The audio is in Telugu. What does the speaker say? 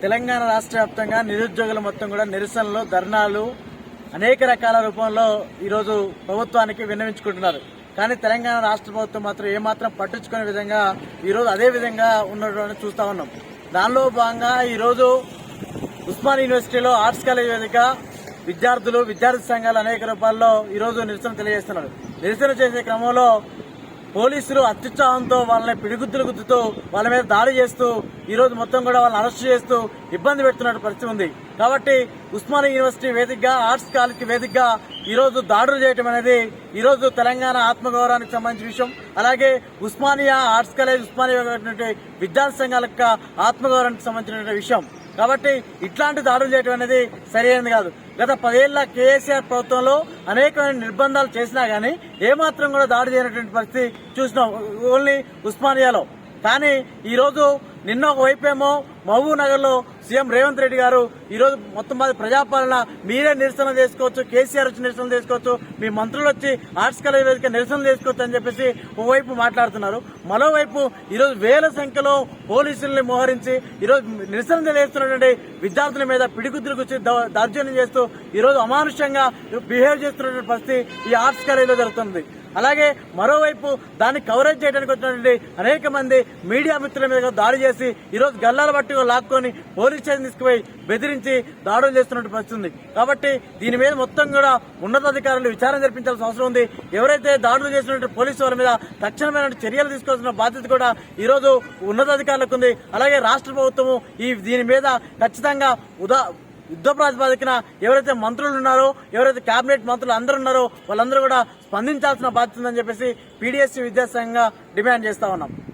తెలంగాణ రాష్ట్ర వ్యాప్తంగా నిరుద్యోగులు మొత్తం కూడా నిరసనలు, ధర్నాలు అనేక రకాల రూపంలో ఈరోజు ప్రభుత్వానికి విన్నవించుకుంటున్నారు. కానీ తెలంగాణ రాష్ట్ర ప్రభుత్వం మాత్రం ఏమాత్రం పట్టించుకునే విధంగా ఈరోజు అదే విధంగా ఉన్నటువంటి చూస్తా ఉన్నాం. దానిలో భాగంగా ఈరోజు ఉస్మాన్ యూనివర్సిటీలో ఆర్ట్స్ కాలేజ్ వేదిక విద్యార్థులు, విద్యార్థి సంఘాలు అనేక రూపాల్లో ఈరోజు నిరసన తెలియజేస్తున్నారు. నిరసన చేసే క్రమంలో పోలీసులు అత్యుత్సాహంతో వాళ్ళని పిడిగుద్దులు గుద్దుతూ వాళ్ళ మీద దాడి చేస్తూ ఈరోజు మొత్తం కూడా వాళ్ళని అరెస్ట్ చేస్తూ ఇబ్బంది పెడుతున్న పరిస్థితి ఉంది. కాబట్టి ఉస్మానియా యూనివర్సిటీ వేదికగా, ఆర్ట్స్ కాలేజ్ వేదికగా ఈరోజు దాడులు చేయడం అనేది ఈరోజు తెలంగాణ ఆత్మగౌరవానికి సంబంధించిన విషయం. అలాగే ఉస్మానియా ఆర్ట్స్ కాలేజ్, ఉస్మానియా విద్యార్థి సంఘాలకు ఆత్మగౌరవానికి సంబంధించిన విషయం. కాబట్టి ఇట్లాంటి దాడులు చేయడం అనేది సరైనది కాదు. గత 10 ఏళ్ల కేసీఆర్ ప్రభుత్వంలో అనేకమైన నిర్బంధాలు చేసినా గానీ ఏమాత్రం కూడా దాడి చేయనటువంటి పరిస్థితి చూసినాం ఓన్లీ ఉస్మానియాలో. కానీ ఈరోజు నిన్న ఒకవైపేమో మహబూబ్ నగర్ లో సీఎం రేవంత్ రెడ్డి గారు ఈరోజు మొత్తం ప్రజాపాలన మీరే నిరసన చేసుకోవచ్చు, కేసీఆర్ వచ్చి నిరసన చేసుకోవచ్చు, మీ మంత్రులు వచ్చి ఆర్ట్స్ కాలేజ్ వేదిక నిరసన చేసుకోవచ్చు అని చెప్పేసి ఓవైపు మాట్లాడుతున్నారు. మరోవైపు ఈరోజు వేల సంఖ్యలో పోలీసుల్ని మోహరించి ఈరోజు నిరసన తెలియజేస్తున్నటువంటి విద్యార్థుల మీద పిడిగుద్దులు గుచ్చి దౌర్జన్యం చేస్తూ ఈరోజు అమానుషంగా బిహేవ్ చేస్తున్నటువంటి పరిస్థితి ఈ ఆర్ట్స్ కాలేజ్ లో జరుగుతుంది. అలాగే మరోవైపు దాన్ని కవరేజ్ చేయడానికి వచ్చినటువంటి అనేక మంది మీడియా మిత్రుల మీద దాడి చేసి ఈరోజు గల్లాల బట్టి లాక్కొని పోలీస్ స్టేషన్ తీసుకుపోయి బెదిరించి దాడులు చేస్తున్నట్టు పరిస్థితి ఉంది. కాబట్టి దీని మీద మొత్తం కూడా ఉన్నతాధికారులు విచారణ జరిపించాల్సిన అవసరం ఉంది. ఎవరైతే దాడులు చేసినటువంటి పోలీసు వాళ్ళ మీద తక్షణమైన చర్యలు తీసుకోవాల్సిన బాధ్యత కూడా ఈరోజు ఉన్నతాధికారులకు ఉంది. అలాగే రాష్ట్ర ప్రభుత్వము దీని మీద ఖచ్చితంగా యుద్ధ ప్రాతిపదికన ఎవరైతే మంత్రులు ఉన్నారో, ఎవరైతే కేబినెట్ మంత్రులు అందరూ ఉన్నారో వాళ్ళందరూ కూడా స్పందించాల్సిన బాధ్యత ఉందని చెప్పేసి పీడీఎస్సీ విద్యాసంఘంగా డిమాండ్ చేస్తా ఉన్నాం.